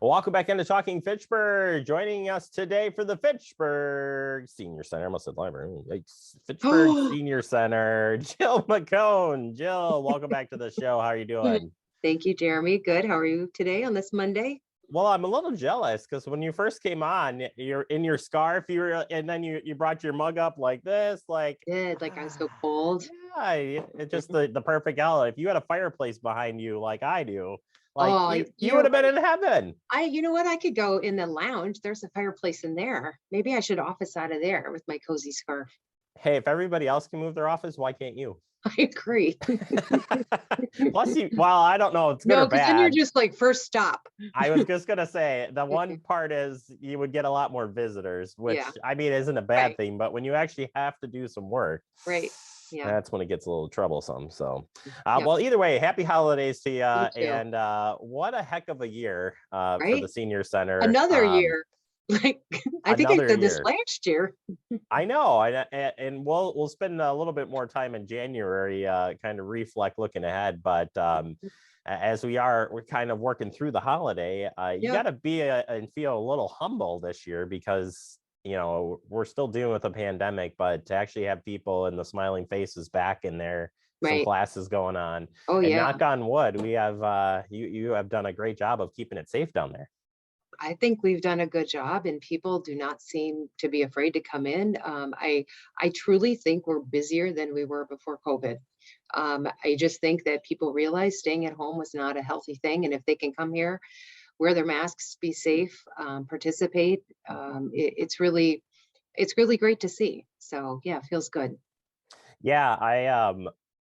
Welcome back into Talking Fitchburg. Joining us today for the Fitchburg Senior Center. I almost said library. Yikes. Fitchburg Senior Center. Jill McHone. Jill, welcome back to the show. How are you doing? Thank you, Jeremy. Good. How are you today on this Monday? Well, I'm a little jealous because when you first came on, you're in your scarf, and then you brought your mug up like this, like I was so cold. Yeah, it's just the perfect outlet. If you had a fireplace behind you like I do, like you would have been in heaven. You know what? I could go in the lounge. There's a fireplace in there. Maybe I should office out of there with my cozy scarf. Hey, if everybody else can move their office, why can't you? I agree. Plus, I don't know. It's good or bad. Then you're just like first stop. I was just gonna say the one part is you would get a lot more visitors, which I mean isn't a bad thing. But when you actually have to do some work, right? Yeah, that's when it gets a little troublesome. So, well, either way, happy holidays to you, and what a heck of a year for the Senior Center. Another year. Like I think I said this last year. I know, and we'll spend a little bit more time in January, kind of reflect, looking ahead. But as we're kind of working through the holiday, you got to be and feel a little humble this year because we're still dealing with a pandemic, but to actually have people and the smiling faces back in there, some classes going on. Oh and knock on wood, we have you have done a great job of keeping it safe down there. I think we've done a good job and people do not seem to be afraid to come in. I truly think we're busier than we were before COVID. I just think that people realize staying at home was not a healthy thing. And if they can come here, wear their masks, be safe, participate, it's really great to see. So yeah, it feels good. Yeah,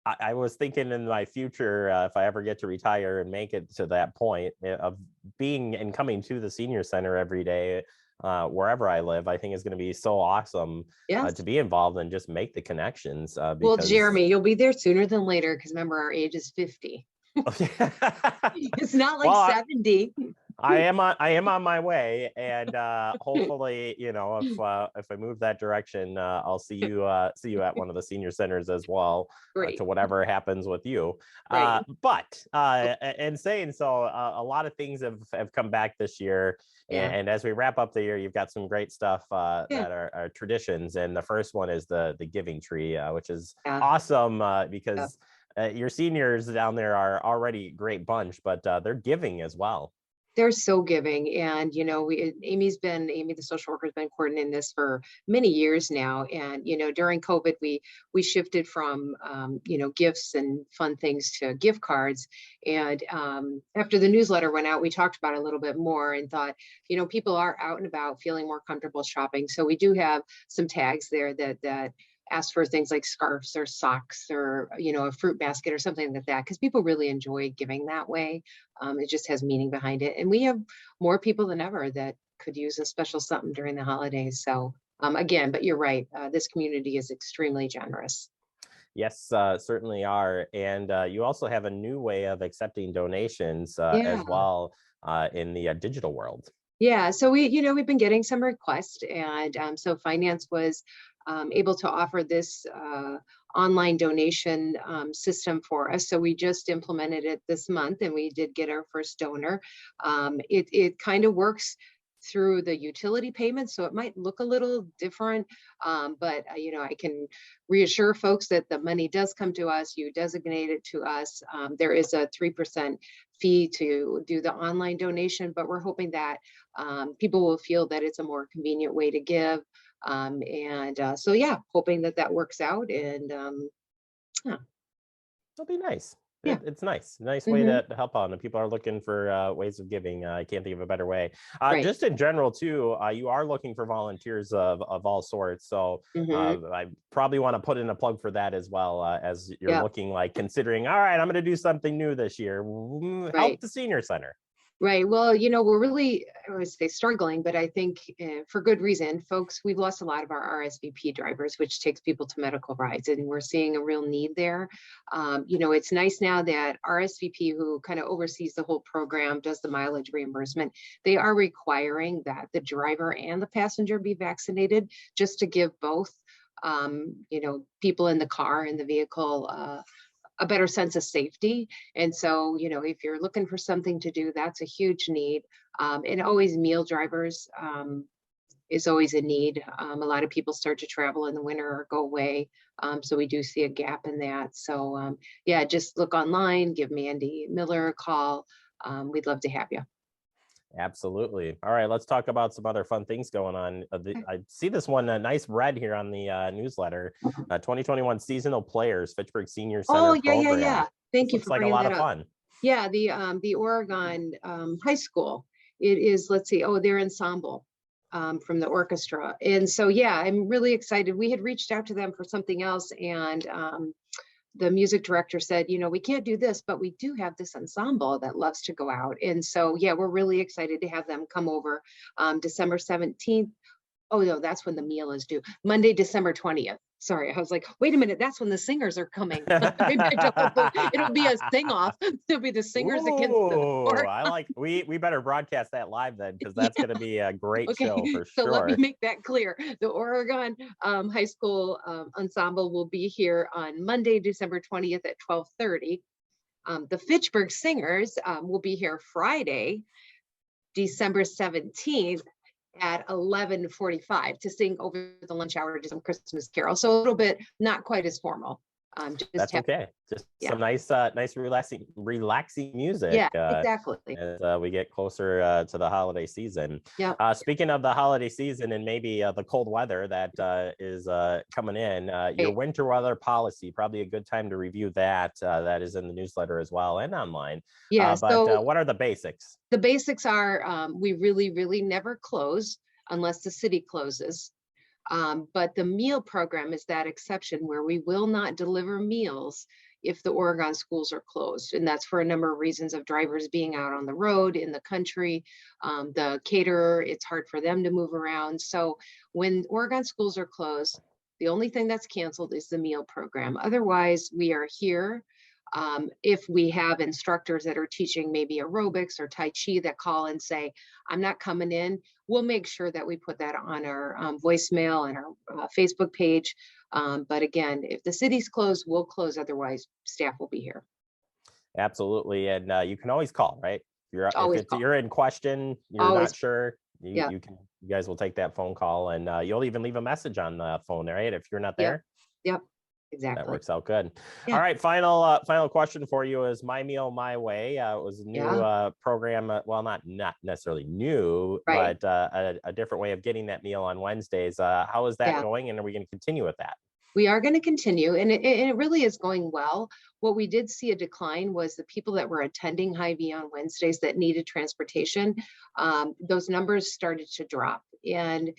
I was thinking in my future, if I ever get to retire and make it to that point of being and coming to the Senior Center every day, wherever I live, I think is going to be so awesome to be involved and just make the connections. Well, Jeremy, you'll be there sooner than later because remember, our age is 50. It's not like 70. I am on my way, and hopefully, if I move that direction, I'll see you at one of the senior centers as well. To whatever happens with you. But in saying so, a lot of things have come back this year, and as we wrap up the year, you've got some great stuff that are traditions, and the first one is the giving tree, which is awesome because your seniors down there are already a great bunch, but they're giving as well. They're so giving. And, Amy, the social worker, has been coordinating this for many years now. And, during COVID, we shifted from, gifts and fun things to gift cards. And after the newsletter went out, we talked about it a little bit more and thought, people are out and about feeling more comfortable shopping. So we do have some tags there that ask for things like scarves or socks or, a fruit basket or something like that, because people really enjoy giving that way. It just has meaning behind it. And we have more people than ever that could use a special something during the holidays. So again, but you're right. This community is extremely generous. Yes, certainly are. And you also have a new way of accepting donations as well in the digital world. Yeah, so we've been getting some requests, and so finance was able to offer this online donation system for us. So we just implemented it this month, and we did get our first donor. It kind of works through the utility payments, so it might look a little different, but I can reassure folks that the money does come to us. You designate it to us. There is a 3% fee to do the online donation, but we're hoping that people will feel that it's a more convenient way to give. So yeah, hoping that works out, and it'll be nice. It's nice way to help out, and people are looking for ways of giving. I can't think of a better way. Just in general too, you are looking for volunteers of all sorts, so I probably want to put in a plug for that as well, as you're looking, like considering, all right, I'm going to do something new this year. Help the Senior Center. Right. Well, we're really, I would say, struggling, but I think for good reason. Folks, we've lost a lot of our RSVP drivers, which takes people to medical rides, and we're seeing a real need there. It's nice now that RSVP, who kind of oversees the whole program, does the mileage reimbursement. They are requiring that the driver and the passenger be vaccinated, just to give both, people in the car, in the vehicle, a better sense of safety. And so, if you're looking for something to do, that's a huge need. And always meal drivers is always a need. A lot of people start to travel in the winter or go away. So we do see a gap in that. So yeah, just look online, give Mandy Miller a call. We'd love to have you. Absolutely. All right, let's talk about some other fun things going on. I see this one, a nice red here on the newsletter. 2021 seasonal players, Fitchburg Senior Center program. Yeah. Thank you looks for like a bringing lot that of up. fun. Yeah, the Oregon high school. It is, let's see, their ensemble from the orchestra. And so, yeah, I'm really excited. We had reached out to them for something else, and the music director said, we can't do this, but we do have this ensemble that loves to go out. And so, yeah, we're really excited to have them come over December 17th. Oh, no, that's when the meal is due. Monday, December 20th. Sorry, I was like, wait a minute, that's when the singers are coming. It'll be a sing-off. It'll be the singers against the I like, we better broadcast that live then, because that's going to be a great show for so sure. let me make that clear. The Oregon High School Ensemble will be here on Monday, December 20th at 12:30. The Fitchburg Singers will be here Friday, December 17th at 11:45 to sing over the lunch hour to some Christmas carol. So a little bit not quite as formal. That's okay. Just some nice relaxing music. Yeah, exactly. As we get closer to the holiday season. Yeah. Speaking of the holiday season and maybe the cold weather that is coming in, your winter weather policy, probably a good time to review that. That is in the newsletter as well and online. Yeah. But what are the basics? The basics are we really, really never close unless the city closes. But the meal program is that exception where we will not deliver meals if the Oregon schools are closed. And that's for a number of reasons of drivers being out on the road in the country, the caterer, it's hard for them to move around. So when Oregon schools are closed, the only thing that's canceled is the meal program. Otherwise, we are here. If we have instructors that are teaching maybe aerobics or Tai Chi that call and say, I'm not coming in, we'll make sure that we put that on our voicemail and our Facebook page. But again, if the city's closed, we'll close. Otherwise, staff will be here. Absolutely. And you can always call, right? If you're in question, you're always not sure, you guys will take that phone call, and you'll even leave a message on the phone, right? If you're not there. Yep. Exactly. That works out good. Yeah. All right. Final question for you is My Meal, My Way. It was a new program. Well, not necessarily new, right, but a different way of getting that meal on Wednesdays. How is that going? And are we going to continue with that? We are going to continue, and it really is going well. What we did see a decline was the people that were attending Hy-Vee on Wednesdays that needed transportation. Those numbers started to drop. And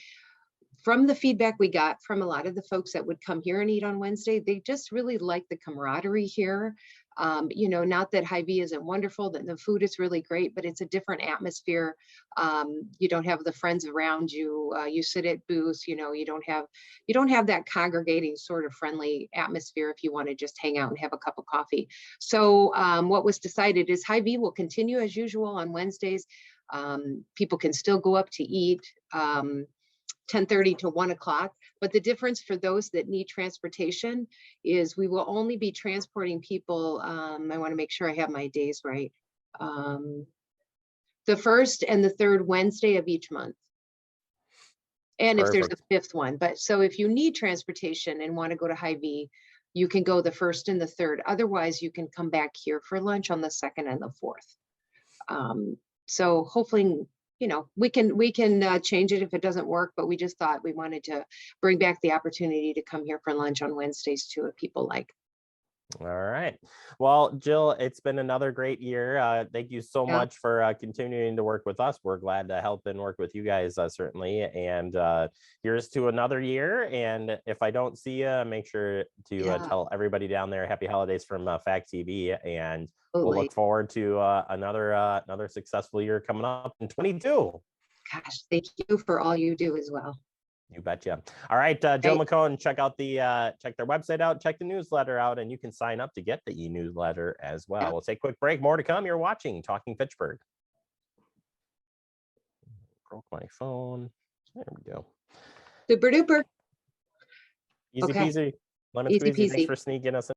from the feedback we got from a lot of the folks that would come here and eat on Wednesday, they just really like the camaraderie here. Not that Hy-Vee isn't wonderful, that the food is really great, but it's a different atmosphere. You don't have the friends around you. You sit at booths. You don't have that congregating sort of friendly atmosphere if you want to just hang out and have a cup of coffee. So what was decided is Hy-Vee will continue as usual on Wednesdays. People can still go up to eat. 10:30 to 1 o'clock. But the difference for those that need transportation is we will only be transporting people. I want to make sure I have my days right. The first and the third Wednesday of each month. And Perfect. If there's a fifth one. But so if you need transportation and want to go to Hy-Vee, you can go the first and the third. Otherwise, you can come back here for lunch on the second and the fourth. So hopefully, we can change it if it doesn't work, but we just thought we wanted to bring back the opportunity to come here for lunch on Wednesdays too, if people like. All right. Well, Jill, it's been another great year. Thank you so much for continuing to work with us. We're glad to help and work with you guys, certainly. And here's to another year. And if I don't see you, make sure to tell everybody down there happy holidays from Fact TV. And we'll look forward to another successful year coming up in 22. Gosh, thank you for all you do as well. You betcha. All right, Jill McHone, check their website out, check the newsletter out, and you can sign up to get the e-newsletter as well. We'll take a quick break. More to come. You're watching Talking Fitchburg. Broke my phone. There we go. Super duper. Easy peasy. Lemon squeezy. Thanks for sneaking us in.